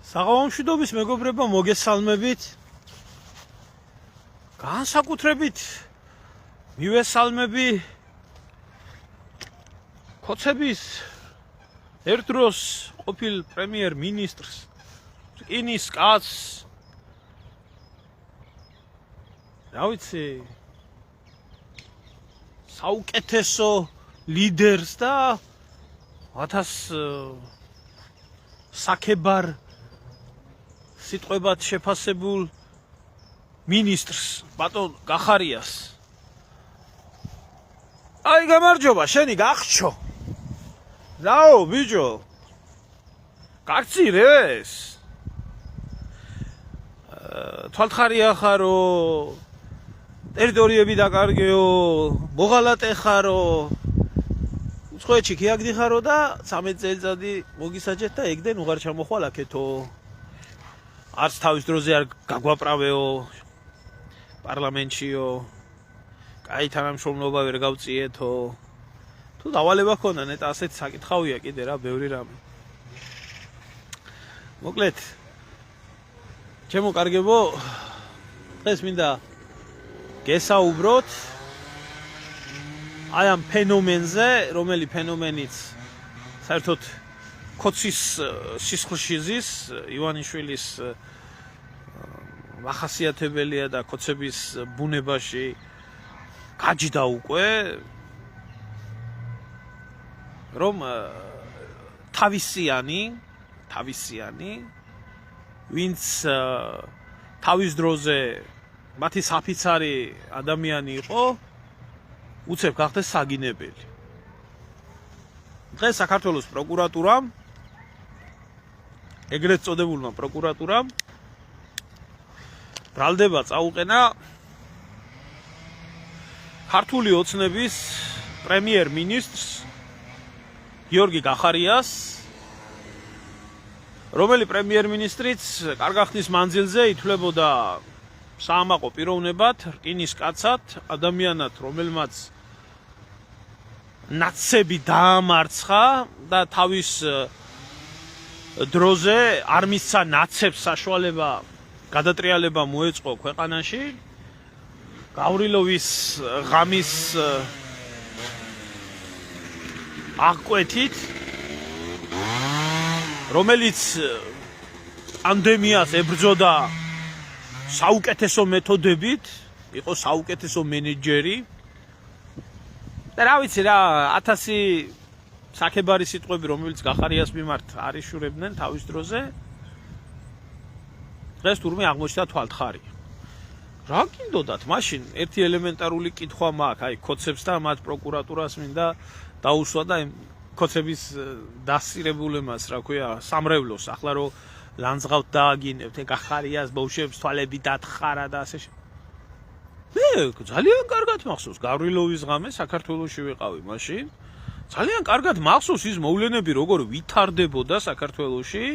საღამომშვიდობის მეგობრებო, მოგესალმებით. განსაკუთრებით მივესალმები კოცების ერთდროს ყოფილ პრემიერ-მინისტრს, რკინის კაცს, რა ვიცი, საუკეთესო ლიდერს და 1000 საქებარ სიტყვებად შეფასებულ მინისტრს, ბატონ გახარიას. აი გამარჯობა, შენი გახჩო. რაო, ბიჭო. გაგცირეს? თვალთხარია ხარო, ტერიტორიები დაკარგეო, მოღალატე ხარო. უცხოეთში ქიაგდი ხარო და 13 წელიწადი მოგისაჯეთ და ეგდენ უღარ ჩამოხვალ აქეთო. არც თავის დროზე არ გაგვაправეო პარლამენტშიო. კაი თანამშრომლობა ვერ გავწიეთო. თუ დავალება ქონდა ნეტა ასეთ საკითხავია კიდე რა, ბევრი რამე. მოკლედ ჩემო კარგებო, დღეს მინდა გესაუბროთ აი ამ ფენომენზე, რომელი ფენომენიც საერთოდ კოცის სისხლში ზის, ივანიშვილის ახასიათებელია და კოცების ბუნებაში გაჯდა უკვე, რომ თავისიანი, ვინც თავის დროზე მათი საფიცარი ადამიანი იყო, უცებ გახდეს საგინებელი. დღეს საქართველოს პროკურატურამ, ეგრეთ წოდებულმა პროკურატურამ ბრალდება წაუყენა ქართული ოცნების პრემიერ-მინისტრს გიორგი გახარიას, რომელი პრემიერ-მინისტრიც კარგახნის მანძილზე ითვლებოდა საამაყო პიროვნებად, რკინის კაცად, ადამიანად, რომელმაც ნაცები დაამარცხა და თავის დროზე არ მისცა ნაცებს საშუალება გადატრიალება მოეწყო ქვეყანაში. გავრილოვის ღამის აღკვეთით, რომელიც პანდემიას ებრძოდა საუკეთესო მეთოდებით, იყო საუკეთესო მენეჯერი. და რა ვიცი რა, 1000 საქებარი სიტყვები, რომელიც გახარიას მიმართ არიშურებდნენ თავის დროზე, დღეს თურმე აღმოჩნდა თვალთხარი. რა გინდოდათ, მაშინ ერთი ელემენტარული კითხვა მაქვს, აი კოცებს და მათ პროკურატურას მინდა დაუსვა და კოცების დასწირებულებას, რა ქვია, სამრევლოს, ახლა რომ ლანძღავთ დააგინებთ, გახარიას ბავშვებს თვალები დათხარა და ასე მე ძალიან კარგად მახსოვს, გავრილოვის ღამე საქართველოში ვიყავი მაშინ. ძალიან კარგად მახსოვს ის მოვლენები, როგორ ვითარდებოდა საქართველოში.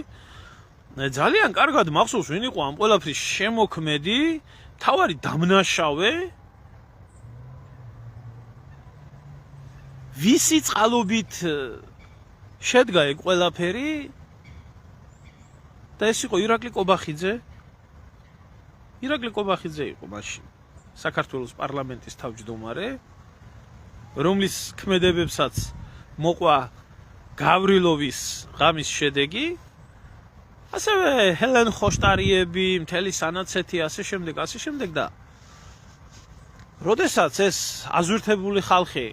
ძალიან კარგად მახსოვს, ვინ იყო ამ ყველაფრის შემოქმედი, თავარი დამნაშავე. ვისი წყალობით შედგა ეგ ყველაფერი? და ეს იყო ირაკლი კობახიძე. ირაკლი კობახიძე იყო მაშინ საქართველოს პარლამენტის თავმჯდომარე, რომლის ქმედებებსაც მოყვა გავრილოვის ღამის შედეგი, ასევე ჰელენ ხოშტარიები, მთელი სანაცეთი, ასე შემდეგ და როდესაც ეს აზვირთებული ხალხი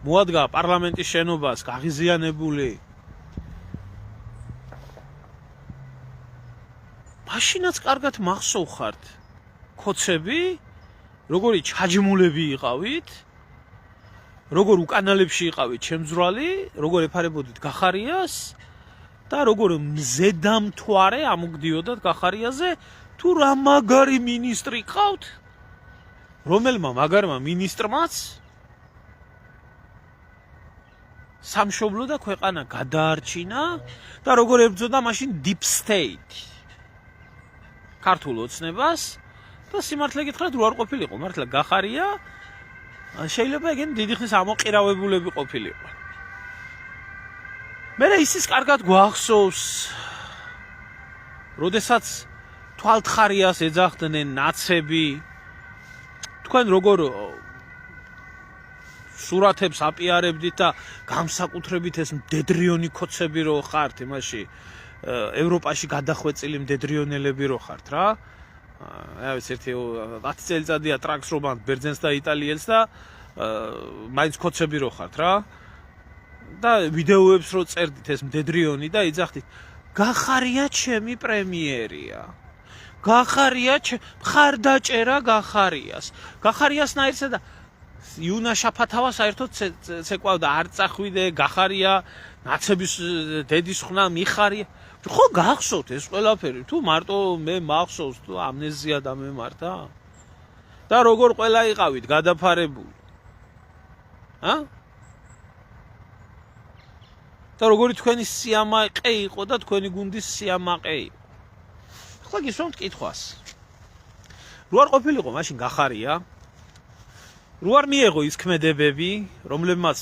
მოადგა პარლამენტის შენობას, გაღიზიანებული, მაშინაც კარგად მახსოვხართ კოცები, როგორი ჩაჯმულები იყავით, როგორ უკანალებში იყავით შემძვრალი, როგორ ეფარებოდით გახარიას და როგორ მზედამთვარე ამოგდიოდათ გახარიაზე, თუ რა მაგარი მინისტრი ყავთ, რომელმა მაგარმა მინისტრმაც სამშობლო და ქვეყანა გადაარჩინა და როგორ ებრძოდა მაშინ deep state ქართულ ოცნებას და სიმართლე გითხრათ, რო არ ყოფილიყო მართლა გახარია, შეიძლება ეგენ დიდი ხნის ამოყირავებულები ყოფილიყო. მე ისიც კარგად გვახსოვს როდესაც თვალთხარიას ეძახდნენ ნაცები, თქვენ როგორ სურათებს აპიარებდით და განსაკუთრებით ეს მდედრიონი ქოცები რო ხართ იმაში ევროპაში გადახვეწილი მდედრიონელები რო ხართ რა. აი ეს ერთი 10 წელიწადია ტრაქს რომან ბერძენს და იტალიელს და მაინც ქოცები რო ხართ რა. და ვიდეოებს რო წერდით ეს მდედრიონი და იძახდით გახარია ჩემი პრემიერია. გახარია მხარდაჭერა გახარიას. გახარიასნაირსა და იუნა შაფათავა საერთოდ ცეკვავდა არ წახვიდე გახარია ნაცების დედის ხნა მიხარია. ხო გახსოვთ ეს ყველაფერი თუ მარტო მე მახსოვს თუ ამნეზია დამემართა და როგორ ყველა იყავით გადაფარებული და როგორი თქვენი სიამაყე იყო და თქვენი გუნდის სიამაყე იყო. ახლა გისვამთ კითხვას. რო არ ყოფილიყო მაშინ გახარია, რო არ მიეღო ის ქმედებები, რომლებმაც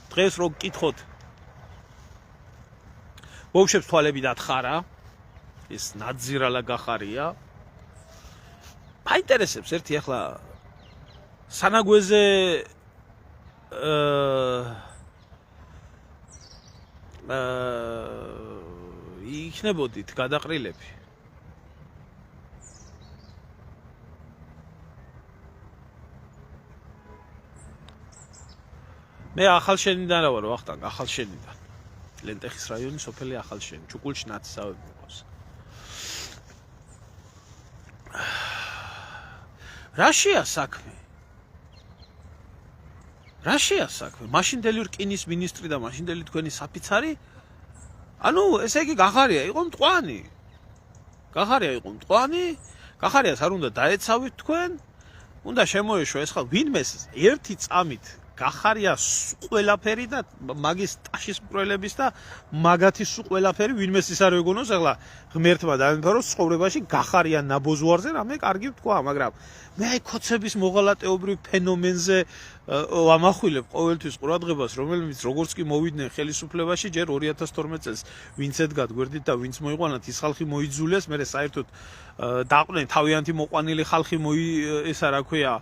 დღეს რო გკითხოთ ბავშვებს თვალები დათხარა, ის ნაძირალა გახარია. მაინტერესებს ერთი ახლა სანაგვეზე იქნებოდით გადაყრილები. მე ახალშენიდან რა ვარ, ვახტანგ, ახალშენიდან. ლენტეხის რაიონი, სოფელი ახალშენი, ჩუკულში ნაცისავები მყავს. რაშია საქმე? რაშია საქმე? მაშინდელი რკინის მინისტრი და მაშინდელი თქვენი საფიცარი? ანუ ესე იგი გახარია იყო მტყვანი. გახარია იყო მტყვანი, გახარიას არ უნდა დაეცავით თქვენ, უნდა შემოეშვა ეს ხალხი ვინმეს ერთი წამით გახარიას ყველაფერი და მაგის ტაშის მკვლელების და მაგათის ყველაფერი ვინმეს ის არ ეგონოს ახლა ღმერთმა დაემფაროს ცხოვრებაში გახარია ნაბოზვარზე რამე კარგი ვთქვა, მაგრამ მე აი ქოცების მოღალატეობრივ ფენომენზე ვამახვილებ ყოველთვის ყურადღებას, რომელმიც როგორც კი მოვიდნენ ხელისუფლებაში ჯერ 2012 წელს ვინც ედგათ გვერდით და ვინც მოიყვანათ ის ხალხი მოიძულეს, მე საერთოდ დაყვნენ თავიანთი მოყვანილი ხალხი ესა რა ქვია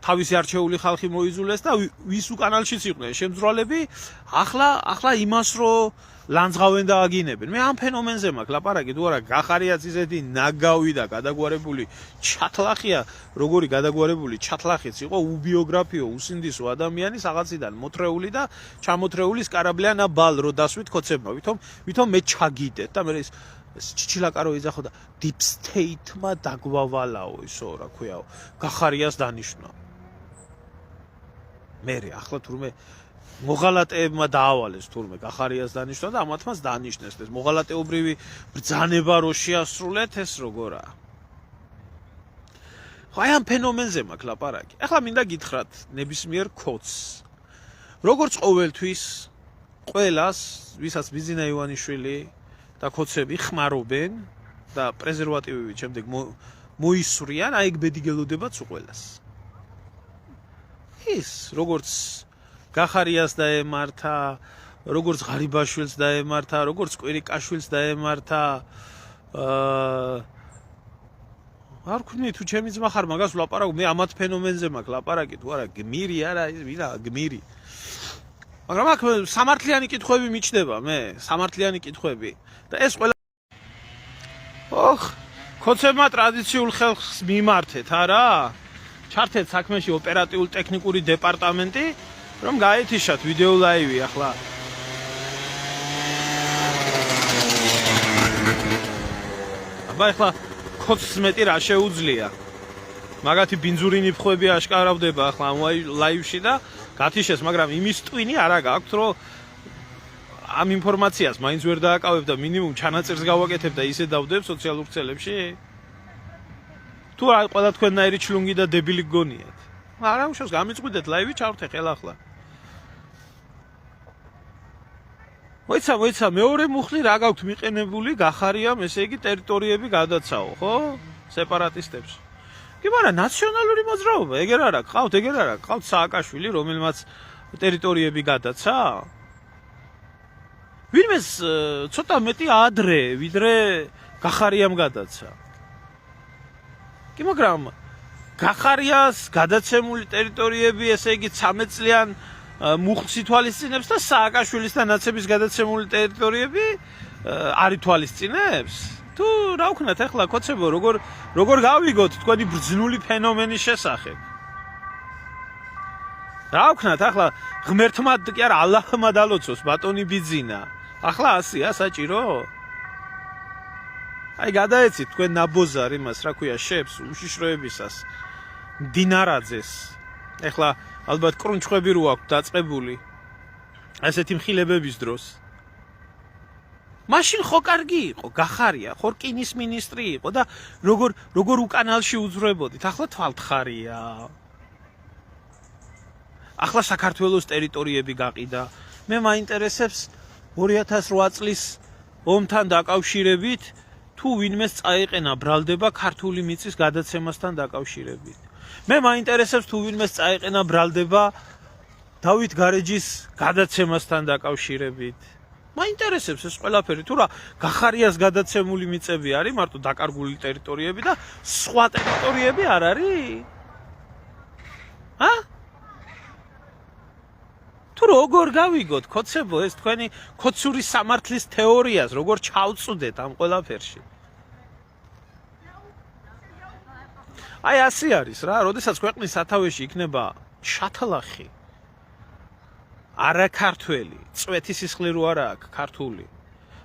თავისი არჩეული ხალხი მოიძულეს და ვის უკანალშიც იყვნენ შემძრვალები, ახლა იმას რო ლანძღავენ და აგინებენ. მე ამ ფენომენზე მაქვს ლაპარაკი, თუ არა გახარიაც ისეთი ნაგავი და გადაგვარებული ჩათლახია, როგორი გადაგვარებული ჩათლახიც იყო უბიოგრაფიო, უსინდისო ადამიანი რაღაციდან მოთრეული და ჩამოთრეული სკარაბლიანა ბალ რო დასვით ქოცებმა, ვითომ მე ჩაგიდეთ და მე ეს ჩიჩილაკარო იძახო და deep state-მა დაგვავალაო ისო რა ქვიაო გახარიას დანიშნა. მე ახლა თურმე მოღალატეებმა დაავალეს თურმე გახარიას დანიშნა და ამათმაც დანიშნეს ეს მოღალატეობრივი ბრძანება რო შეასრულეთ ეს როგორაა. ხო აი ამ ფენომენზე მაქვს ლაპარაკი. ახლა მინდა გითხრათ ნებისმიერ ქოც. როგორც ყოველთვის ყველას ვისაც ბიზინა ივანიშვილი და ქოცები ხმარობენ და პრეზერვატივებით შემდეგ მოისვრიან, აი ეგ ბედიგელოდებაც უყველას. ის როგორც გახარიას დაემართა, როგორც ღარიბაშვილს დაემართა, როგორც კვირიკაშვილს დაემართა, არ ვქნი თუ ჩემი ძმა ხარ მაგას ვლაპარაკო, მე ამათ ფენომენზე მაქვს ლაპარაკი, თუ არა გმირი არა ის ვინა გმირი. მაგრამ აქ სამართლიანი კითხვები მიჩნდება მე, სამართლიანი კითხვები. და ეს ყველა ქოცებმა ტრადიციულ ხალხს მიმართეთ, არა? ჩართეთ საქმეში ოპერატიულ ტექნიკური დეპარტამენტი, რომ გაეთიშათ ვიდეო ლაივი ახლა. აბა ახლა ქოცს მეტი რა შეუძლია? მაგათი ბინძური ნიფხვები აშკარავდება ახლა ამ ლაივში და გათიშეს, მაგრამ იმის ტვინი არა გაქვთ, რომ ამ ინფორმაციას მაინც ვერ დააკავებ და მინიმუმ ჩანაწერს გავაკეთებ და ისე დავდებ სოციალურ ქსელებში. თუ ყველა თქვენნაირი ჩლუნგი და დებილი გგონიათ. არა უშავს გამიწყვიდეთ ლაივი ჩავრთე ხელახლა. მოიცა მეორე მუხლი რა გაქვთ მიყენებული გახარიამ ესე იგი ტერიტორიები გადაცაო, ხო? სეპარატისტებს. კი მაგრამ ნაციონალური მოძრაობა ეგერ არა გყავთ, გყავთ სააკაშვილი, რომელმაც ტერიტორიები გადაცა? ვინმეს ცოტა მეტი ადრე ვიდრე გახარიამ გადაცა. კი მაგრამ გახარიას გადაცემული ტერიტორიები, ესე იგი 13 წლიან მუხლს ითვალისწინებს და სააკაშვილის და ნაცების გადაცემული ტერიტორიები არ ითვალისწინებს? თუ რა ვქნათ ახლა კოცებო, როგორ გავიგოთ თქვენი ბრძნული ფენომენის შესახებ? რა ვქნათ ახლა ღმერთმა კი არა ალლაჰმა დალოცოს ბატონი ბიძინა. ახლა ასია საჭირო? აი გადაეცით თქვენ ნაბოზარ იმას, რა ქვია, შეფს უშიშროებისას. დინარაძეს. ახლა ალბათ კრუნჩხვები რო აქვს დაწყებული. ასეთი მხილებების დროს. მაშინ ხო კარგი იყო, გახარია, ხო რკინის მინისტრი იყო და როგორ უკანალში უძრებოდით. ახლა თვალთხარია. ახლა საქართველოს ტერიტორიები გაყიდა. მე მაინტერესებს 2008 წლის ომთან დაკავშირებით თუ ვინმეს წაეყენა ბრალდება ქართული მიწის გადაცემასთან დაკავშირებით. მე მაინტერესებს თუ ვინმეს წაეყენა ბრალდება დავით გარეჯის გადაცემასთან დაკავშირებით. მაინტერესებს ეს ყველაფერი, თუ რა გახარიას გადაცემული მიწები არის მარტო დაკარგული ტერიტორიები და სხვა ტერიტორიები არ არის? თუ როგორ გავიგოთ, კოცებო, ეს თქვენი კოცური სამართლის თეორიას როგორ ჩავწუდეთ ამ ყველაფერში? აი ასე არის რა, როდესაც ქვეყნის სათავეში იქნება შათლახი, არა ქართველი, წვეთი სისხლი რო არა აქვს ქართული,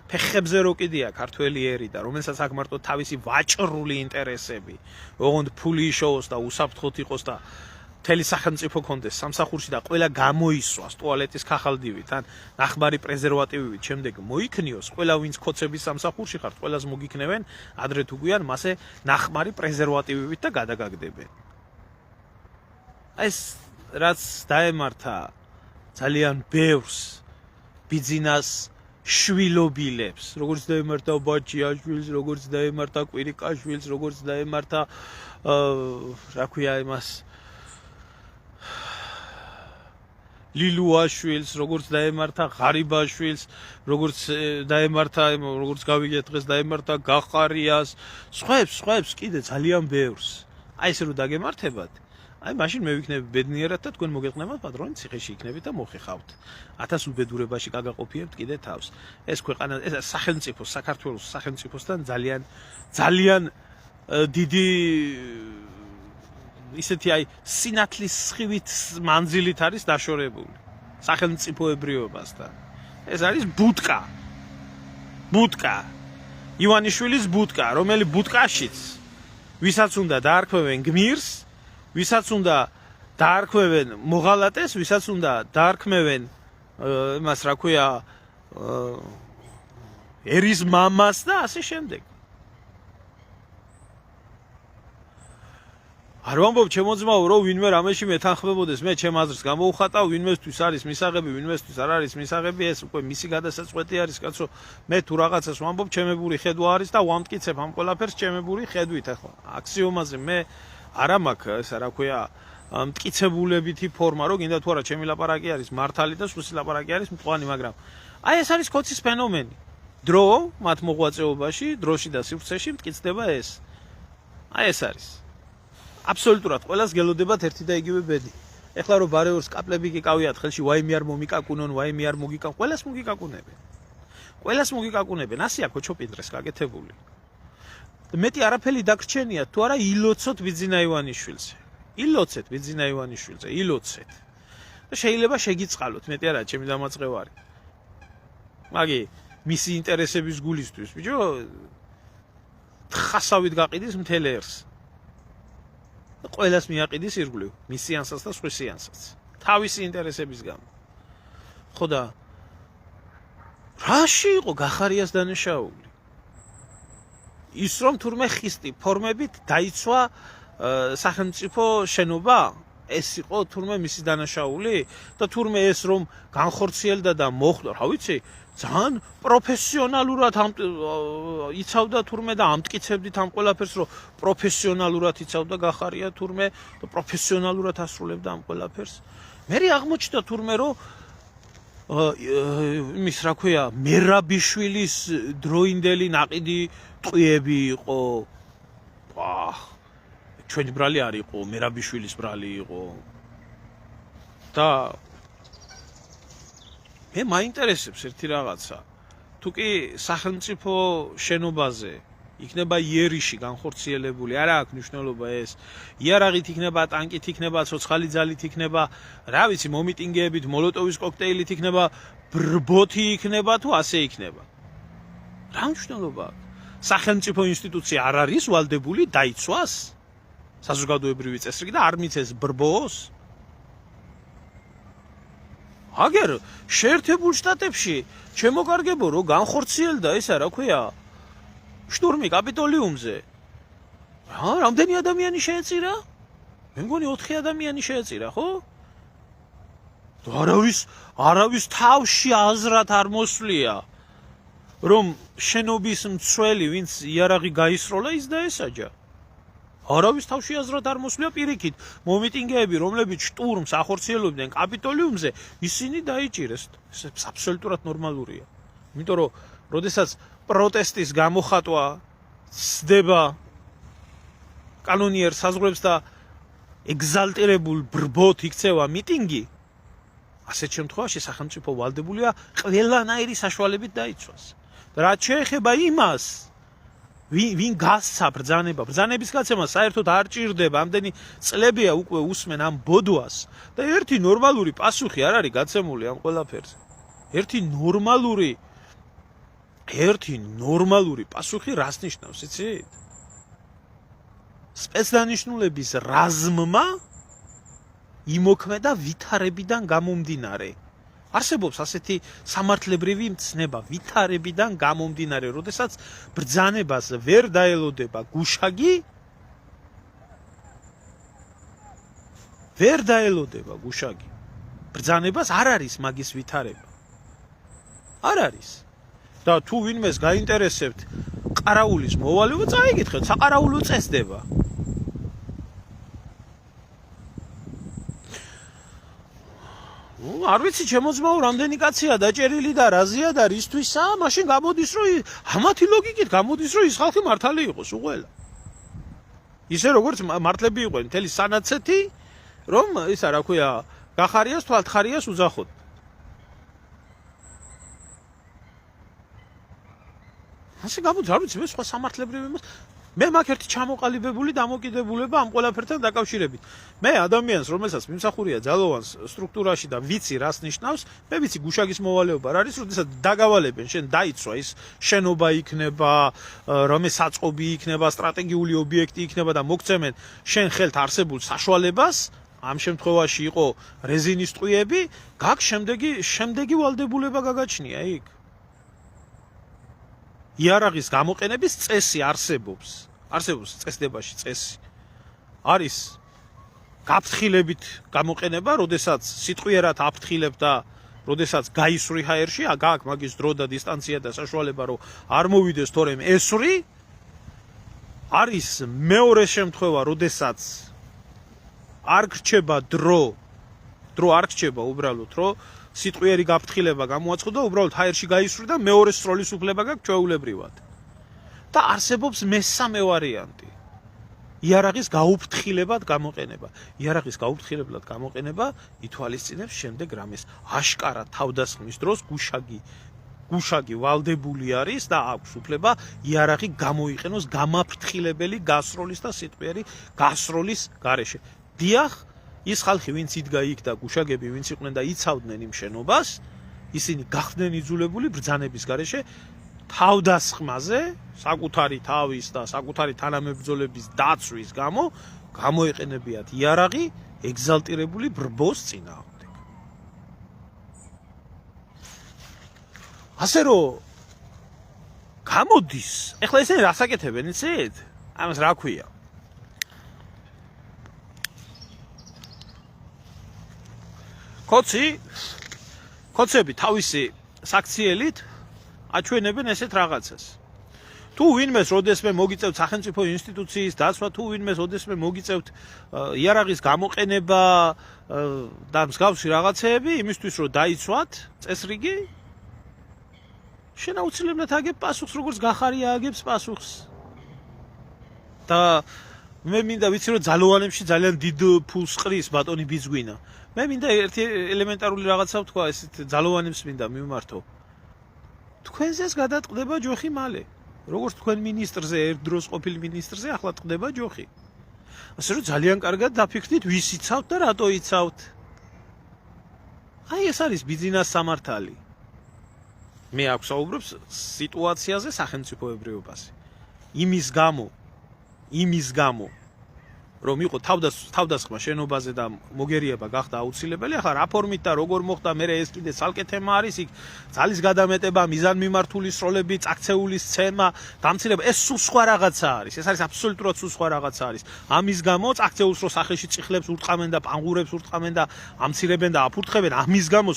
ფეხებზე რო კიდია ქართველი ერი და რომელსაც აქ მარტო თავისი ვაჭრული ინტერესები, ოღონდ ფული იშოვოს და უსაფრთხოდ იყოს და მთელი სახელმწიფო კონდეს სამსახურში და ყველა გამოისვას ტუალეტის ქახალდივით ან ნახმარი პრეზერვატივით, შემდეგ მოიქნიოს, ყველა ვინც კოცების სამსახურში ხართ, ყველას მოგიქნევენ, ადრე თუ გვიან მასე ნახმარი პრეზერვატივით და გადაგაგდებენ. ეს რაც დაემართა ძალიან ბევრს ბიძინას შვილობილებს, როგორც დაემართა ბაჭიაშვილს, როგორც დაემართა კვირიკაშვილს, როგორც დაემართა რა ქვია იმას ლილუაშვილს, როგორც დაემართა ღარიბაშვილს, როგორც დაემართა, როგორც გავიგეთ დღეს დაემართა გახარიას, სხვებს კიდე ძალიან ბევრს. აი ესე რომ დაგემართებათ, აი მაშინ მე ვიქნები ბედნიერად და თქვენ მოგეყნებათ პატრონი ციხეში იქნებით და მოხეხავთ. 1000 უბედურებაში გაგაყოფიებთ კიდე თავს. ეს ქვეყანა, ეს სახელმწიფო, საქართველოს სახელმწიფოსთან ძალიან დიდი ისეთი აი სინათლის სხივით მანძილით არის დაშორებული სახელმწიფოებრიობასთან. ეს არის ბუტკა. ივანიშვილის ბუტკა, რომელი ბუტკაშიც ვისაც უნდა დაარქმევენ გმირს, ვისაც უნდა დაარქმევენ მოღალატეს, ვისაც უნდა დაარქმევენ იმას რა ქვია ერის მამას და ასე შემდეგ. არ ვამბობ ჩემოძმაო, რომ ვინმე რამეში მეთანხმებოდეს, მე ჩემ აზრს გამოუხატავ, ვინმესთვის არის მისაღები, ვინმესთვის არ არის მისაღები, ეს უკვე მისი გადასაწყვეტი არის, კაცო. მე თუ რაღაცას ვამბობ, ჩემებური ხედვა არის და ვამტკიცებ ამ ყველაფერს ჩემებური ხედვით. ახლა აქსიომაზე მე არა მაქვს ესა რა ქვია მტკიცებულებითი ფორმა, რომ გინდა თუ არა ჩემი ლაპარაკი არის მართალი და სუსი ლაპარაკი არის მწვანი, მაგრამ აი ეს არის კოცის ფენომენი. დრო მათ მოღვაწეობაში, დროში და სივრცეში მტკიცდება ეს. აი ეს არის. აბსოლუტურად ყველას გელოდებათ ერთი და იგივე ბედი. ეხლა რომ ბარეორს კაპლები გიკავიათ ხელში, ვაიმე არ მომიკაკუნონ, ვაიმე არ მოგიკაკუნონ, ყველას მოგიკაკუნებენ. ყველას მოგიკაკუნებენ, ასეა ქოჩოპინდრეს გაკეთებული. მეტი არაფერი დაგრჩენიათ, თუ არა ილოცოთ ბიძინა ივანიშვილზე. ილოცეთ ბიძინა ივანიშვილზე, ილოცეთ. და შეიძლება შეგიწყალოთ, მეტი არა, ჩემი დამაწყევარი. მაგი მისი ინტერესების გულისთვის, ბიჭო, თხასავით გაყიდის მთელ ერს. და ყველას მიაყიდის ირგვლივ, მის სიანსას და სხვის სიანსაც. თავისი ინტერესების გამო. ხო და რაში იყო გახარიას დანაშაული? ის რომ თურმე ხისტი ფორმებით დაიცვა სახელმწიფო შენობა, ეს იყო თურმე მისი დანაშაული და თურმე ეს რომ განხორციელდა და მოხდა, რა ვიცი, ძალიან პროფესიონალურად იცავდა თურმე და ამტკიცებდით ამ ყველაფერს, რომ პროფესიონალურად იცავდა გახარია თურმე და პროფესიონალურად ასრულებდა ამ ყველაფერს. მე აღმოჩნდა თურმე რომ იმის რა ქვია, მერაბიშვილის დროინდელი ნაყიდი ტყვიები იყო. ჩვენი ბრალი არ იყო, მერაბიშვილის ბრალი იყო. და მე მაინტერესებს ერთი რაღაცა. თუ კი სახელმწიფო შენობაზე იქნება იერიში განხორციელებული, არა აქვს მნიშვნელობა ეს. იარაღით იქნება, ტანკით იქნება, ცოცხალი ძალით იქნება, რა ვიცი, მომიტინგეებით, მოლოტოვის კოქტეილით იქნება, ბრბოთი იქნება თუ ასე იქნება. რა მნიშვნელობა აქვს? სახელმწიფო ინსტიტუცია არ არის ვალდებული დაიცვას საზოგადოებრივი წესრიგი და არ მიცეს ბრბოს? აგერ შეერთებულ შტატებში შემოგარგებო რომ განხორციელდა ესა რა ქვია შტურმი კაპიტოლიუმზე. რამდენი ადამიანი შეეწირა? მე მგონი 4 ადამიანი შეეწირა, ხო? არავის თავში აზრად არ მოსვლია, რომ შენობის მცველი, ვინც იარაღი გაისროლა, ის დაესაჯა. არავის თავში აზრად არ მოსვლია პირიქით. მომიტინგეები, რომლებიც შტურმს ახორციელებდნენ კაპიტოლიუმზე, ისინი დაიჭირეს. ეს აბსოლუტურად ნორმალურია. იმიტომ რომ, როდესაც პროტესტის გამოხატვა სდება კანონიერ საზღვრებს და ეგზალტირებულ ბრბოთ იქცევა მიტინგი, ასეთ შემთხვევაში სახელმწიფო ვალდებულია ყველანაირი საშუალებით დაიცვას. რაც შეეხება იმას, ვინ გასცა ბრძანება, ბრძანების გაცემა საერთოდ არ ჭირდება, ამდენი წლებია უკვე უსმენ ამ ბოდვას და ერთი ნორმალური პასუხი არ არის გაცემული ამ ყველაფერზე. ერთი ნორმალური პასუხი რას ნიშნავს, იცით? სპეცდანიშნულების რაზმმა იმოქმედა ვითარებიდან გამომდინარე. არსებობს ასეთი სამართლებრივი მცნება ვითარებიდან გამომდინარე, როდესაც ბრძანებას ვერ დაელოდება გუშაგი, ბრძანებას არ არის მაგის ვითარება. არ არის. და თუ ვინმეს გაინტერესებთ ყარაულის მოვალეობა, წაიკითხეთ, საყარაულო წესდება. არ ვიცი, ჩემოძმაო, რამდენი კაცია დაჭერილი და რაზია და რისთვისაა, მაშინ გამოდის, რომ ამათი ლოგიკით გამოდის, რომ ის ხალხი მართალი იყოს უყველა. ისე როგორც მართლები იყვნენ მთელი სანაცეთი, რომ ისა რა ქვია, გახარიას თვალთხარიას უძახოთ. ასე გამოდის, არ ვიცი, მე სხვა სამართლებრივი მე მაქვს ერთი ჩამოყალიბებული დამოკიდებულება ამ ყველაფერთან დაკავშირებით. მე ადამიანს, რომელსაც მიმსახურია ძალოვან სტრუქტურაში და ვიცი რას ნიშნავს, მე ვიცი გუშაგის მოვალეობა რა არის, როდესაც დაგავალებენ, შენ დაიცვა ის შენობა იქნება, რომე საწყობი იქნება, სტრატეგიული ობიექტი იქნება და მოგცემენ შენ ხელთ არსებულ საშუალებას, ამ შემთხვევაში იყო რეზინის ტყვიები, გაქვს შემდეგი ვალდებულება გაგაჩნია იქ. იარაღის გამოყენების წესი არსებობს წესდებაში წესი. არის გაფრთხილებით გამოყენება, როდესაც სიტყვიერად აფრთხილებ და როდესაც გაისვრი ჰაერში, გააქვს მაგის დრო და დისტანცია და საშუალება, რომ არ მოვიდეს თორემ ესვრი. არის მეორე შემთხვევა, როდესაც არ გრჩება დრო არ გრჩება უბრალოდ, რომ სიტყვიერი გაფრთხილება გამოაცხადო, უბრალოდ ჰაერში გაისვრი და მეორე სროლის უფლება გაქვს ჩვეულებრივად. და არსებობს მესამე ვარიანტი. იარაღის გაუფრთხილებად გამოყენება. იარაღის გაუფრთხილებლად გამოყენება ითვალისწინებს შემდეგ რამეს. აშკარად თავდასხმის დროს გუშაგი ვალდებული არის და აქვს უფლება იარაღი გამოიყენოს გამაფრთხილებელი გასროლის და სიტყვიერი გასროლის გარეშე. დიახ, ის ხალხი, ვინც იდგა იქ და გუშაგები, ვინც იყვნენ და იცავდნენ იმ შენობას, ისინი გახდნენ იძულებული ბრძანების გარეშე თავდასხმაზე, საკუთარი თავის და საკუთარი თანამებრძოლების დაცვის გამო გამოეყენებიათ იარაღი ეგზალტირებული ბრბოს წინააღმდეგ. ასე რომ გამოდის, ეხლა ესენი რას აკეთებენ, იცით? ამას რა ქვია? კოცები თავისი საქციელით აჩვენებენ ესეთ რაღაცას. თუ ვინმეს როდესმე მოგიწევთ სახელმწიფო ინსტიტუციის დაცვა, თუ ვინმეს როდესმე მოგიწევთ იარაღის გამოყენება და მსგავსი რაღაცეები, იმისთვის რომ დაიცვათ წესრიგი, შენ აუცილებლად აგებ პასუხს, როგორც გახარია აგებს პასუხს. და მე მინდა ვიცი რომ ძალოვანებში ძალიან დიდ ფულს ყრის ბატონი ბიძგვინა. მე მინდა ერთი ელემენტარული რაღაცა ვთქვა, ესეთ ძალოვანებს მინდა მივმართო. თქვენზეც გადატყდება ჯოხი მალე. როგორც თქვენ მინისტრზე, ერთ დროს ყოფილ მინისტრზე, ახლა ტყდება ჯოხი. ასე რომ ძალიან კარგად დაფიქრდით, ვის იცავთ და რატო იცავთ. აი ეს არის ბიზნეს სამართალი. მე აქვს საუბრობს სიტუაციაზე სახელმწიფოებრიობაში. იმის გამო რომ იყო თავდასხმა შენობაზე და მოგერიება გახდა აუცილებელი, ახლა რა ფორმით და როგორ მოხდა, მე ეს კიდე ცალკე თემა არის, იქ ძალის გადამეტება, მიზანმიმართული სროლები, წაქცეული სცემა, დამცირება, ეს სულ სხვა რაღაცა არის. ეს არის აბსოლუტურად სულ სხვა რაღაცა არის. ამის გამო წაქცეულს რო სახეში წიხლებს ურტყამენ და პანგურებს ურტყამენ და ამცირებენ და აფურთხებენ, ამის გამო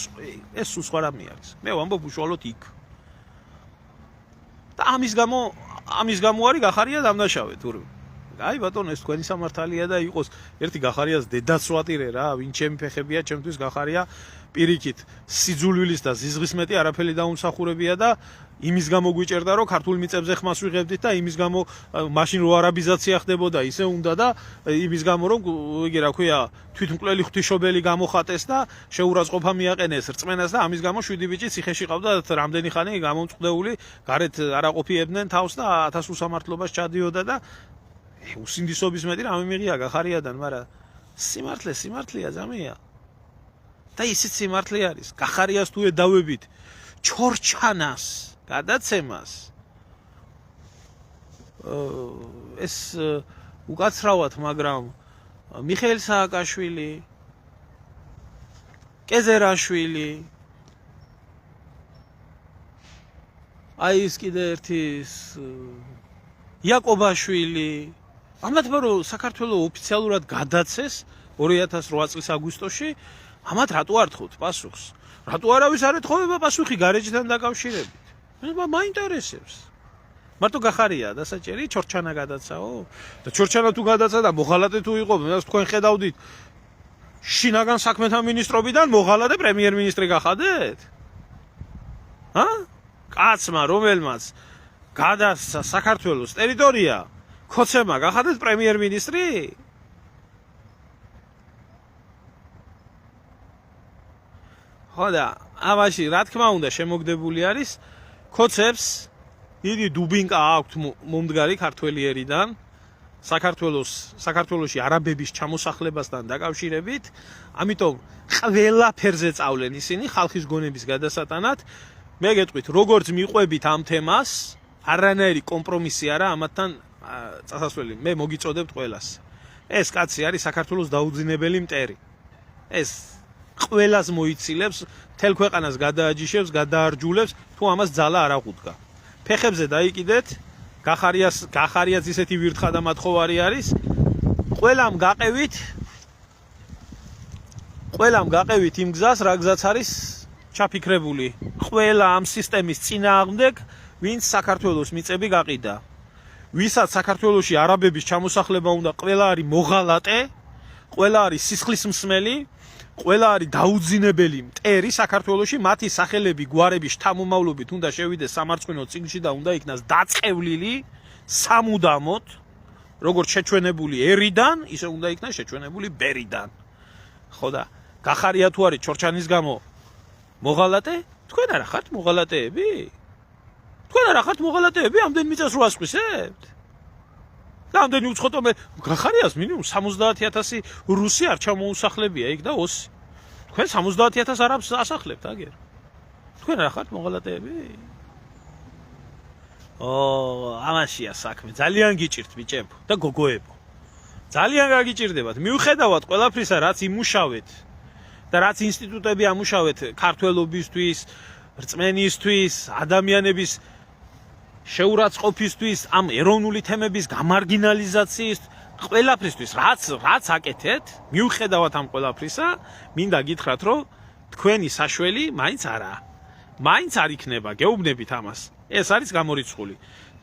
ეს სულ სხვა რამე არის. მე ვამბობ უშუალოდ იქ. და ამის გამო არის გახარია დამნაშავე თურმე. აი ბატონო ეს თქვენი სამართალია და იყოს ერთი გახარიას დედაც ვატირე რა, ვინ ჩემი ფეხებია, ჩემთვის გახარია პირიქით სიძულვილის და ზიზღის მეტი არაფერი დაუმსახურებია და იმის გამო გვიჭერდა რომ ქართულ მიწებზე ხმას ვიღებდით და იმის გამო მაშინ რო არაბიზაცია ხდებოდა ისე უნდა და იმის გამო რომ იგი რა ქვია თვითმკვლელი ღვთისმშობელი გამოხატეს და შეურაცხყოფა მიაყენეს რწმენას და ამის გამო 7 ბიჭი ციხეში ყავდა რამდენი ხანი გამომწყდეული გარეთ არაყოფიებდნენ თავს და 1000 უსამართლობას ჩადიოდა და უსინდისობის მეტი რამე მიღია გახარიადან, მაგრამ სიმართლეა ზამია. და ისიც სიმართლე არის. გახარიას თუ ედავებით ჩორჩანას, გადაცემას. ეს უკაცრავად, მაგრამ მიხეილ სააკაშვილი, კეზერაშვილი, აი ეს კიდე ერთი იაკობაშვილი ამათმა რომ საქართველოს ოფიციალურად გადაცეს 2008 წლის აგვისტოში, ამათ რატო არ თხოვთ პასუხს? რატო არავის არ ეთხოვება პასუხი გარეჯთან დაკავშირებით? მე მაინტერესებს. მარტო გახარია დასაჭერი ჩორჩანა გადაცაო? და ჩორჩანა თუ გადაცა და მოღალატე თუ იყო, მე თქვენ ხედავდით შინაგან საქმეთა მინისტრობიდან მოღალატე პრემიერ-მინისტრი გახადეთ? კაცმა რომელმაც გადასცა საქართველოს ტერიტორია ხოცემა გახადეთ პრემიერ-მინისტრი? ხო და ამაში რა თქმა უნდა შემოგდებული არის ხოცებს დიდი დუბინკა აქვთ მომდგარი ქართველიერიდან საქართველოში არაბების ჩამოსახლებასთან დაკავშირებით, ამიტომ ყველაფერზე წავლენ ისინი ხალხის გონების გადასატანად. მე გეტყვით, როგორც მიყვებით ამ თემას, არანაირი კომპრომისი არა ამათთან წასასვლელი. მე მოგიწოდებთ ყველას. ეს კაცი არის საქართველოს დაუძინებელი მტერი. ეს ყველას მოიცილებს, მთელ ქვეყანას გადააჯიშებს, გადაარჯულებს, თუ ამას ძალა არ აღუდგა. ფეხებზე დაიკიდეთ, გახარიას ისეთი ვირთხა და მათხოვარი არის. ყველამ გაყევით იმ გზას, რა გზაც არის ჩაფიქრებული. ყველა ამ სისტემის წინააღმდეგ, ვინც საქართველოს მიწები გაყიდა. ვისაც საქართველოში არაბების ჩამოსახლება უნდა, ყველა არის მოღალატე, ყველა არის სისხლის მსმელი, ყველა არის დაუძინებელი მტერი საქართველოში, მათი სახელები, გვარები შთამომავლობით უნდა შევიდეს სამარცხვინო წიგნში და უნდა იქნას დაწყევლილი სამუდამოდ, როგორც შეჩვენებული ერიდან, ისე უნდა იქნას შეჩვენებული ბერიდან. ხო და გახარია თუ არის ჩორჩანის გამო მოღალატე? თქვენ არა ხართ მოღალატეები? თქვენ არა ხართ მოღალატეები? ამდენ მიწას რო ასყვისებთ? და ამდენი უცხოთო მე გახარიას მინიმუმ 70,000 რუსი არ ჩამოუსახლებია იქ და 20. თქვენ 70,000 არაბს ასახლებთ აგერ. თქვენ არა ხართ მოღალატეები? ამაშია საქმე. ძალიან გიჭირთ ბიჭებო და გოგოებო. ძალიან გაგიჭირდებათ. მიუხედავად ყველაფრისა, რაც იმუშავეთ და რაც ინსტიტუტები ამუშავეთ ქართველობისთვის, რწმენისთვის, ადამიანების შეურაცხყოფისთვის, ამ ეროვნული თემების გამარგინალიზაციის, ყველაფრისთვის, რაც აკეთეთ, მიუხედავად ამ ყველაფრისა, მინდა გითხრათ, რომ თქვენი საშველი მაინც არაა. მაინც არ იქნება, გეუბნებით ამას. ეს არის გამორიცხული.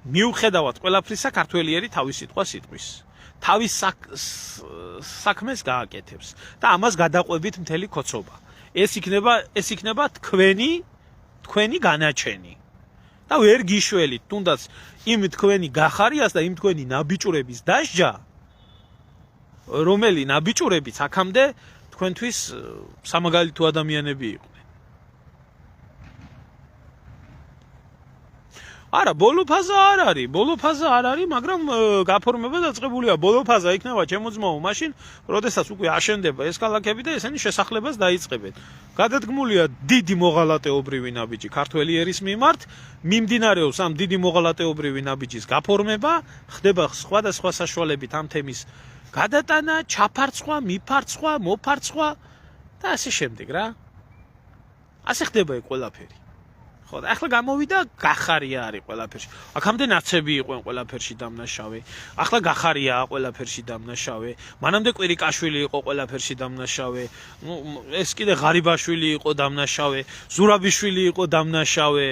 მიუხედავად ყველაფრისა ქართველიერი თავის სიტყვას იტყვის. თავის საქმეს გააკეთებს და ამას გადაყვებით მთელი ქოცობა. ეს იქნება თქვენი განაჩენი. და ვერ გიშველით, თუნდაც იმ თქვენი გახარიას და იმ თქვენი ნაბიჭურების დასჯა, რომელი ნაბიჭურებიც აქამდე თქვენთვის სამაგალითო ადამიანები იყვნენ. არა, ბოლო ფაზა არ არის, მაგრამ გაფორმება დაწყებულია. ბოლო ფაზა იქნება ჩემოძმაო მაშინ, როდესაც უკვე აშენდება ეს ქალაქები და ესენი შესახლებას დაიწყებენ. გადადგმულია დიდი მოღალატეობრივი ნაბიჯი ქართველი ერის მიმართ, მიმდინარეობს ამ დიდი მოღალატეობრივი ნაბიჯის გაფორმება, ხდება სხვადასხვა საშუალებით ამ თემის გადატანა, ჩაფარცხვა, მიფარცხვა, მოფარცხვა და ასე შემდეგ რა. ასე ხდება ეს ყველაფერი. ხო, ახლა გამოვიდა გახარია არის ყველაფერში. აქამდე ნაცები იყვნენ ყველაფერში დამნაშავე. ახლა გახარიაა ყველაფერში დამნაშავე. მანამდე კვირიკაშვილი იყო ყველაფერში დამნაშავე. ეს კიდე ღარიბაშვილი იყო დამნაშავე. ზურაბიშვილი იყო დამნაშავე.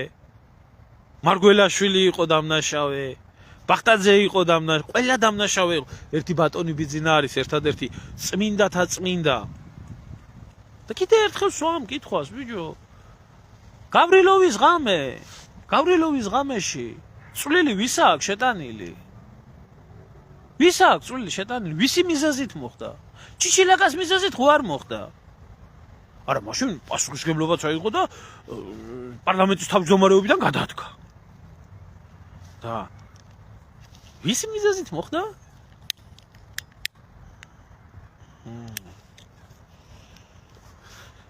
მარგველაშვილი იყო დამნაშავე. ბახტაძე იყო დამნაშავე. ყველა დამნაშავე იყო. ერთი ბატონი ბიძინა არის ერთადერთი წმინდათა წმინდა. და კიდე ერთხელ სვამ კითხვას, ბიჭო. გავრილოვის ღამეში წვლილი ვის აქვს შეტანილი? ვის აქვს წვლილი შეტანილი? ვისი მიზეზით მოხდა? ჩიჩილაკას მიზეზით ხო არ მოხდა? არა, მაშინ პასუხისმგებლობაც აიღო და პარლამენტის თავმჯდომარეობიდან გადადგა. და ვისი მიზეზით მოხდა?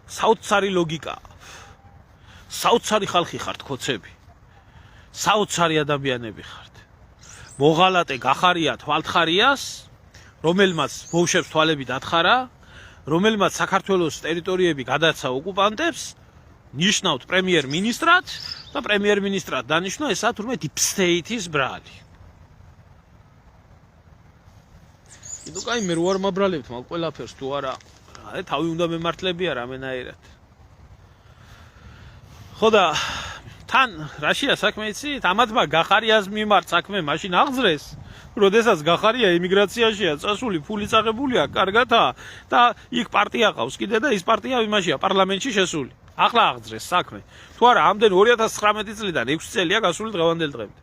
საოცარი ლოგიკა. საოცარი ხალხი ხართ ქოცები. საოცარი ადამიანები ხართ. მოღალატე გახარია თვალთხარიას, რომელმაც ბოუშებს თვალები დათხარა, რომელმაც საქართველოს ტერიტორიები გადაცა ოკუპანტებს, ნიშნავთ პრემიერ-მინისტრად და პრემიერ-მინისტრად დანიშნვა ესა თურმე deep state-ის ბრალი. კიდო კაი მე რო არ მაბრალებთ მაგ ყველაფერს თუ არა, თავი უნდა მემართლებია რამენაირად. ხო და თან რაშია საქმე იცით? ამათმა გახარიას მიმართ საქმე მაშინ აღძრეს, როდესაც გახარია ემიგრაციაშია წასული, ფული წაღებულია, კარგათა და იქ პარტია ყავს კიდე და ის პარტია იმაშია პარლამენტში შესული. ახლა აღძრეს საქმე. თუ არა, ამდენ 2019 წლიდან 6 წელია გასული დღევანდელ დღემდე.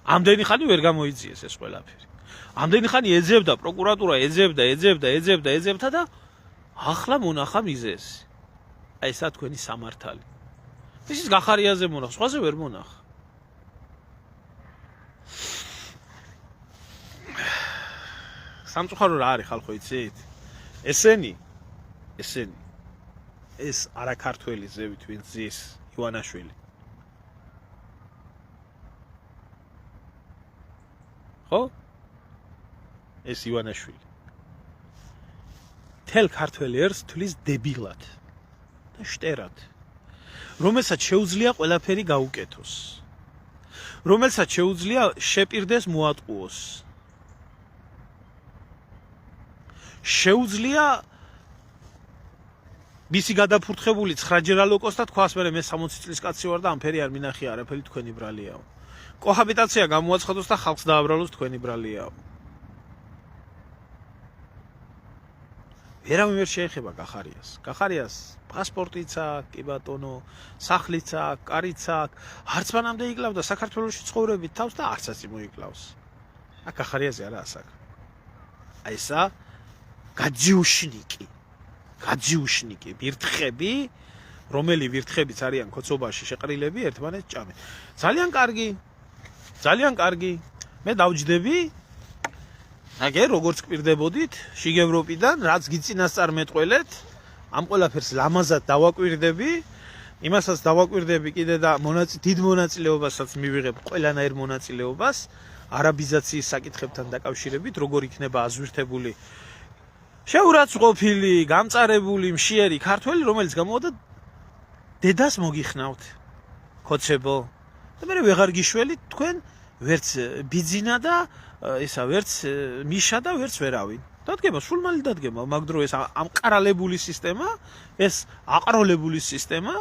ამდენი ხანი ვერ გამოიძიეს ეს ყველაფერი. ამდენი ხანი ეძებდა პროკურატურა, ეძებდა და ახლა მონახა მიზეზი. აი ესა თქვენი სამართალი. ის გახარიაზე მონახ, სხვაზე ვერ მონახ. სამწუხარო რა არის ხალხო იცით? ესენი ეს არაქართველი ზევით ვინც ზის ივანაშვილი. ხო? ეს ივანაშვილი. თელ ქართველ ერს თვლის დებილად და შტერად. რომელსაც შეუძლია ყველაფერი გაუკეთოს. რომელსაც შეუძლია შეპირდეს მოატყუოს. შეუძლია მისი გადაფურთხებული 9-ჯერ ალოკოს და თქვას მე 60 წლის კაცი ვარ და ამფერი არ მინახია, არაფერი თქვენი ბრალიაო. კოჰაბიტაცია გამოაცხადოს და ხალხს დააბრალოს თქვენი ბრალიაო. ვერავინ ვერ შეეხება გახარიას. გახარიას პასპორტიც აქვს, კი ბატონო, სახლიც აქვს, კარიც აქვს. არც მანამდე იკლავდა საქართველოში ცხოვრებით თავს და არცაც მოიკლავს. აქ გახარიაზე არაა საქმე. აი ესა გაძიუშნიკი ვირთხები, რომელი ვირთხებიც არიან ქოცობაში შეყრილები ერთმანეთს ჭამენ. ძალიან კარგი. მე დავჯდები აგერ როგორც კვირდებოდით შიგევროპიდან, რაც გიწინასწარ მეტყველეთ, ამ ყველაფერს ლამაზად დავაკვირდები, იმასაც დავაკვირდები კიდე და დიდ მონაწილეობასაც მივიღებ ყველანაირ მონაწილეობას არაბიზაციის საკითხებთან დაკავშირებით, როგორ იქნება აზვირთებული შეურაცხყოფილი, გამწარებული, მშიერი ქართველი, რომელიც გამოვიდა დედას მოგიხნავთ, ქოცებო. და მე ვეღარ გიშველით თქვენ ვერც ბიძინა და ისა ვერც მიშა და ვერც ვერავინ. დადგება, სულ მალე დადგება, მაგ დრო ეს ამყარალებული სისტემა, ეს აყროლებული სისტემა,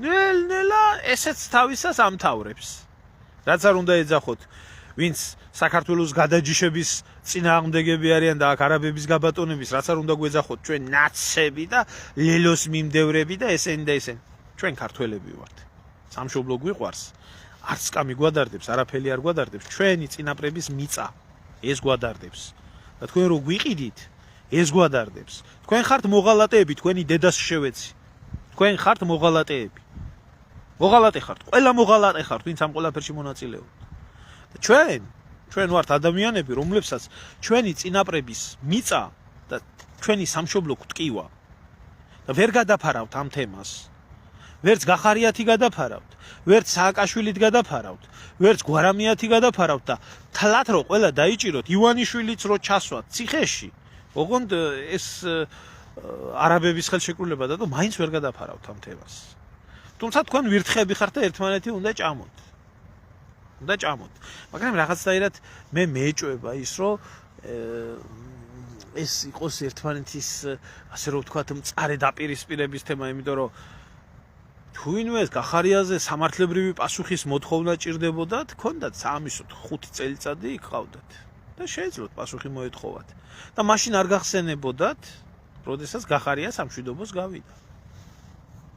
ნელ-ნელა ესეც თავისას ამთავრებს. რაც არ უნდა ეძახოთ ვინც საქართველოს გადაჯიშების წინააღმდეგები არიან და აქ არაბების გაბატონების, რაც არ უნდა გვეძახოთ ჩვენ ნაცები და ლელოს მიმდევრები და ესენი და ესენი. ჩვენ ქართველები ვართ. სამშობლო გვიყვარს. არც კამი გვადარდებს, არაფერი არ გვადარდებს. ჩვენი წინაპრების მიწა ეს გვადარდებს. და თქვენ რო გვიყიდით, ეს გვადარდებს. თქვენ ხართ მოღალატეები, თქვენი დედას შევეცი. თქვენ ხართ მოღალატეები. მოღალატე ხართ, ყველა მოღალატე ხართ, ვინც ამ ყველაფერში მონაწილეობთ. ჩვენ ვართ ადამიანები, რომლებსაც ჩვენი წინაპრების მიწა და ჩვენი სამშობლო გვტკივა. და ვერ გადაფარავთ ამ თემას. ვერც გახარიათი გადაფარავთ, ვერც სააკაშვილით გადაფარავთ, ვერც გვარამიათი გადაფარავთ და თლათ რო ყველა დაიჭიროთ, ივანიშვილიც რო ჩასვათ ციხეში, ოღონდ ეს არაბების ხელშეკრულება და მაინც ვერ გადაფარავთ ამ თემას. თუმცა თქვენ ვირთხები ხართ და ერთმანეთი უნდა ჭამოთ. უნდა ჭამოთ. მაგრამ რაღაცნაირად მე მეეჭვება ის, რომ ეს იყოს ერთმანეთის, ასე რომ ვთქვათ, მწარე დაპირისპირების თემა, იმიტომ რომ თუინვეს გახარიაზე სამართლებრივი პასუხის მოთხოვნა ჭირდებოდათ, გქონდათ საამისოდ 5 წელიწადი იქ ყავდათ და შეეძლოთ პასუხი მოეთხოვათ. და მაშინ არ გახსენებოდათ, როდესაც გახარია სამშვიდობოს გავიდა.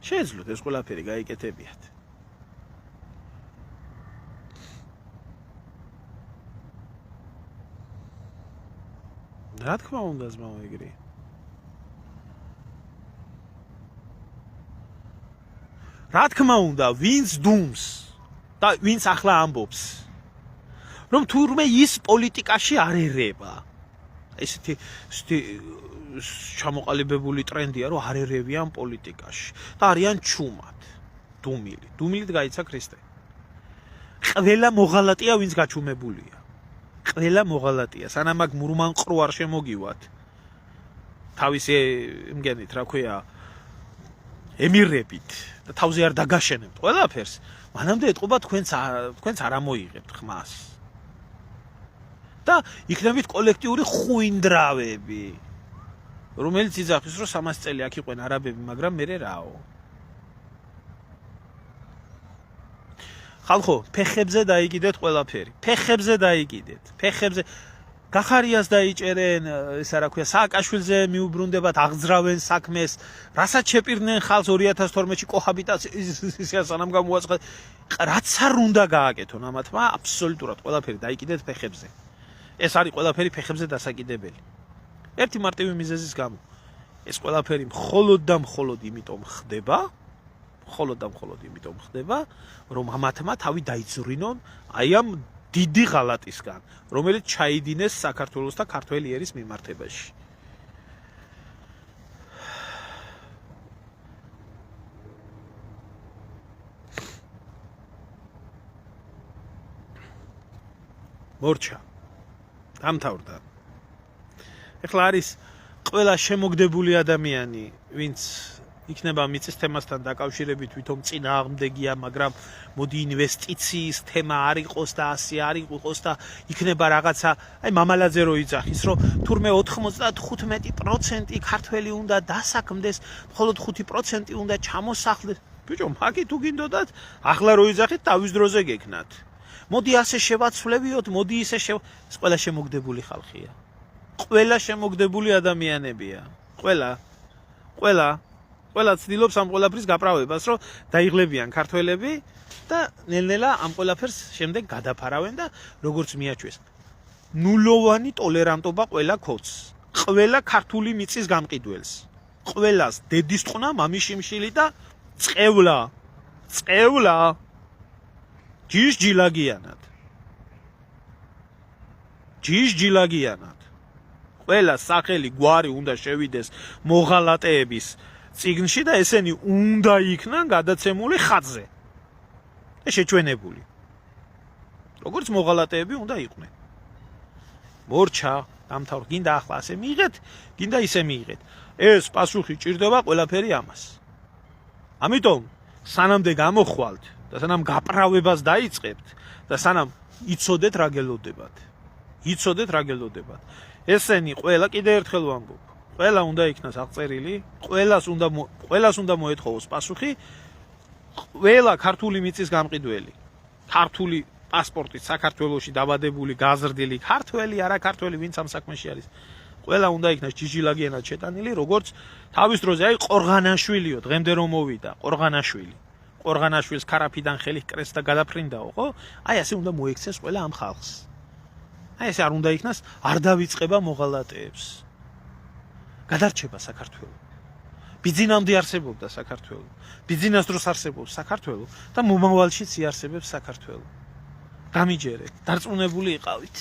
შეეძლოთ ეს ყველაფერი გაიკეთებიათ. რა თქმა უნდა, ზმაო ეგრე. რა თქმა უნდა, ვინც დუმს და ვინც ახლა ამბობს, რომ თურმე ის პოლიტიკაში არ ერევა. ესეთი ჩამოყალიბებული ტრენდია, რომ არ ერევიან პოლიტიკაში და არიან ჩუმად. დუმილით გაიცა ქრისტე. ყველა მოღალატეა, ვინც გაჩუმებულია. ყველა მოღალატეა, სანამ აქ მურმანყრო არ შემოგივათ. თავისი იმგენით, რა ქვია, ემირებით და თავზე არ დაგაშენებთ ყველაფერს, მანამდე ეთყობა თქვენც არ ამოიღებთ ხმას. და იქნებით კოლექტიური ხუინდრავები, რომელიც იძახის, რომ 300 წელი აქ იყვნენ არაბები, მაგრამ მერე რაო. ხალხო, ფეხებზე დაიგიდეთ ყველაფერი. ფეხებზე დაიგიდეთ. ფეხებზე გახარიას დაიჭერენ, ისა რა ქვია, სააკაშვილზე მიუბრუნდებათ, აღძრავენ საქმეს, რასაც შეპირდნენ ხალხს 2012-ში კოჰაბიტაცია სანამ გამოაცხადეთ, რაც არ უნდა გააკეთონ ამათმა, აბსოლუტურად ყველაფერი დაიკიდეთ ფეხებზე. ეს არის ყველაფერი ფეხებზე დასაკიდებელი. ერთი მარტივი მიზეზის გამო. ეს ყველაფერი მხოლოდ და მხოლოდ იმიტომ ხდება, რომ ამათმა თავი დაიძვრინონ აი ამ დიდი ღალატისგან, რომელიც ჩაიდინეს საქართველოს და ქართველი ერის მიმართებაში. მორჩა. დამთავრდა. ეხლა არის ყველა შემოგდებული ადამიანი, ვინც იქნება მიწის თემასთან დაკავშირებით ვითომ წინააღმდეგია, მაგრამ მოდი ინვესტიციის თემა არ იყოს და ასე არ იყოს და იქნება რაღაცა, აი მამალაძე რო იძახის, რომ თურმე 95% ქართველი უნდა დასაქმდეს, მხოლოდ 5% უნდა ჩამოსახლდეს. ბიჭო, მაგით თუ გინდოდათ, ახლა რო იძახით, თავის დროზე გეკნათ. მოდი ასე შევაცვლევიოთ, მოდი ისე ეს ყველა შემოგდებული ხალხია. ყველა შემოგდებული ადამიანებია. ყველა ცდილობს ამ ყველაფრის გაправებას, რომ დაიღლებიან ქართველები და ნელ-ნელა ამ ყველაფერს შემდეგ გადაფარავენ და როგორც მიაჩვეს, ნულოვანი ტოლერანტობა ყველა ქოც, ყველა ქართული მიწის გამყიდველს, ყველას დედის წყნა, მამის შიმშილი და წყევლა. ჯიშჯილაგიანად. ყველა სახელი გვარი უნდა შევიდეს მოღალატეების წიგნში და ესენი უნდა იქნან გადაცემული ხაზზე. და შეჩვენებული. როგორც მოღალატეები უნდა იყვნენ. მორჩა, დამთავრდა, გინდა ახლა ასე მიიღეთ, გინდა ისე მიიღეთ. ეს პასუხი ჭირდება ყველაფერი ამას. ამიტომ სანამდე გამოხვალთ და სანამ გაправებას დაიწყებთ და სანამ იცოდეთ რა გელოდებათ. ესენი ყველა კიდე ერთხელ ვამბობ. ყველა უნდა იქნას აღწერილი, ყველას უნდა მოეთხოვოს პასუხი, ყველა ქართული მიწის გამყიდველი, ქართული პასპორტით საქართველოში დაბადებული, გაზრდილი, ქართველი, არა ქართველი, ვინც ამ საქმეში არის. ყველა უნდა იქნას ჯიჯილაგიანად შეტანილი, როგორც თავის დროზე აი ყორღანაშვილიო, დღემდე რომ მოვიდა, ყორღანაშვილი. ყორღანაშვილს ქარაფიდან ხელი კრეს და გადაფრინდაო, ხო? აი ასე უნდა მოექცეს ყველა ამ ხალხს. აი ესე არ უნდა იქნას არ დავიწყება მოღალატეებს. გადარჩება საქართველო. ბიძინამდე არსებობდა საქართველო. ბიძინას დროს არსებობს საქართველო და მომავალშიც იარსებებს საქართველო. გამიჯერეთ, დარწმუნებული იყავით.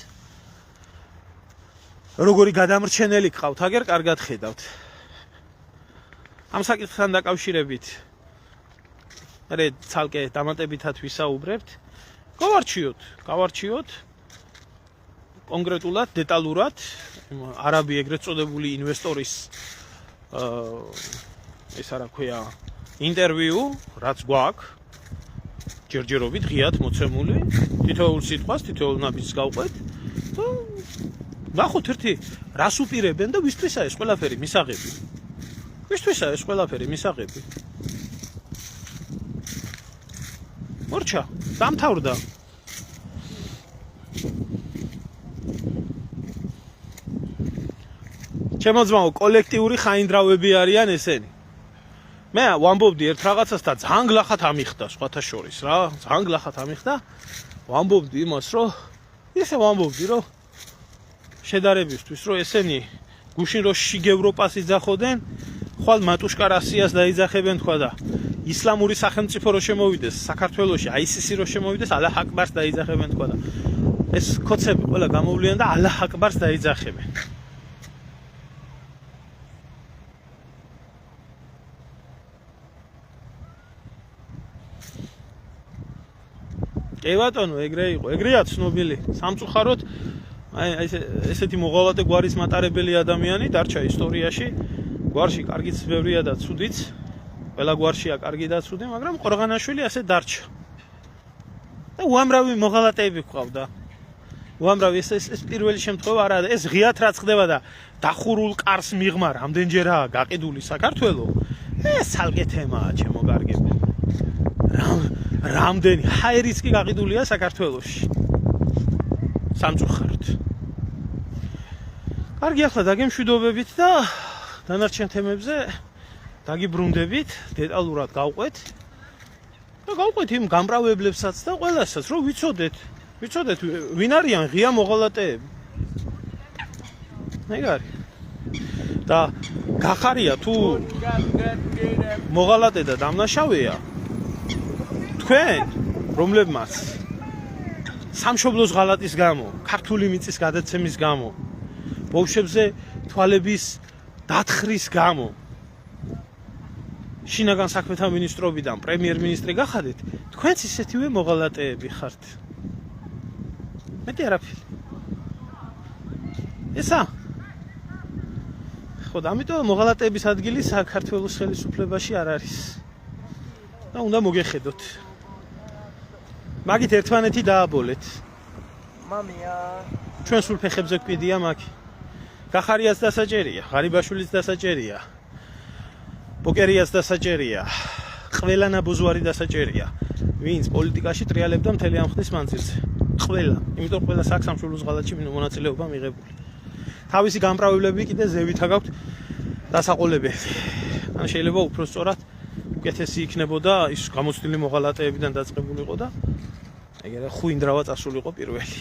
როგორი გადამრჩენელი გყავთ, აგერ კარგად ხედავთ. ამ საკითხთან დაკავშირებით მე ცალკე დამატებითად ვისაუბრებთ. გავარჩიოთ კონკრეტულად, დეტალურად არაბი ეგრეთ წოდებული ინვესტორის ეს რა ქვია ინტერვიუ, რაც გვაქვს ჯერჯერობით ღიად მოცემული, თითოეულ სიტყვას, თითოეულ ნაბიჯს გავყვეთ და ნახოთ ერთი რას უპირებენ და ვისთვისაა ეს ყველაფერი მისაღები. ვისთვისაა ეს ყველაფერი მისაღები. მორჩა, დამთავრდა. ჩემო ძმაო, კოლექტიური ხაინდრავები არიან ესენი. მე ვამბობდი ერთ რაღაცას და ძალიან გლახად ამიხდა სხვათა შორის რა, ძალიან გლახად ამიხდა. ვამბობდი იმას, რომ ისე ვამბობდი, რომ შედარებისთვის, რომ ესენი გუშინ რო შიგ ევროპას იძახოდნენ, ხვალ მატუშკა რასიას დაიძახებენ თქვა და ისლამური სახელმწიფო რო შემოვიდეს საქართველოში, ISIS-ი რო შემოვიდეს, ალაჰ აკბარს დაიძახებენ თქვა და ეს ქოცები ყველა გამოვლიან და ალაჰ აკბარს დაიძახებენ. კი ბატონო, ეგრე იყო, ეგრეა ცნობილი. სამწუხაროდ აი ესეთი მოღალატე გვარის მატარებელი ადამიანი დარჩა ისტორიაში. გვარში კარგიც ბევრია და ცუდიც. ყველა გვარშია კარგი და ცუდი, მაგრამ ყორღანაშვილი ასე დარჩა. და უამრავი მოღალატეები გვყავდა. უამრავი ეს პირველი შემთხვევა არა, ეს ღიად რაც ხდება და დახურულ კარს მიღმა რამდენჯერაა გაყიდული საქართველო. ეს ცალკე თემაა, ჩემო კარგები. რამდენი ჰაერიც კი გაყიდულია საქართველოში. სამწუხაროდ. კარგი, ახლა დაგემშვიდობებით და დანარჩენ თემებზე დაგიბრუნდებით, დეტალურად გავყვეთ. და გავყვეთ იმ გამправებლებსაც და ყველასაც, რომ ვიცოდეთ, ვინ არიან ღია მოღალატეები. მეგარი. და გახარია თუ მოღალატე და დამნაშავეა თქვენ, რომლებმაც სამშობლოს ღალატის გამო, ქართული მიწის გადაცემის გამო, ბავშვებზე თვალების დათხრის გამო შინაგან საქმეთა მინისტრობიდან პრემიერ-მინისტრი გახადეთ, თქვენც ისეთივე მოღალატეები ხართ. მეტი არაფერი. ესა. ხო, ამიტომ მოღალატეების ადგილი საქართველოს ხელისუფლებაში არ არის. და უნდა მოგეხედოთ. მაგით ერთმანეთი დააბოლეთ. მამია. ჩვენ სულ ფეხებზე გვიდია მაგ. გახარიას დასაჭერია, ღარიბაშვილიც დასაჭერია. ბოკერიას დასაჭერია. ყველა ნაბუზვარი დასაჭერია. ვინც პოლიტიკაში ტრიალებდა მთელი ამ ხნის მანძილზე. ყველა, იმიტომ ყველა საქმეშვილოს ღალატში მონაწილეობა მიღებული. თავისი გამправებლები კიდე ზევით აქვს დასაყოლებელი. ან შეიძლება უფრო სწორად უკეთესი იქნებოდა ის გამოცდილი მოღალატეებიდან დაწყებულიყო და ეგრე ხუინდრავა წასულიყო პირველი.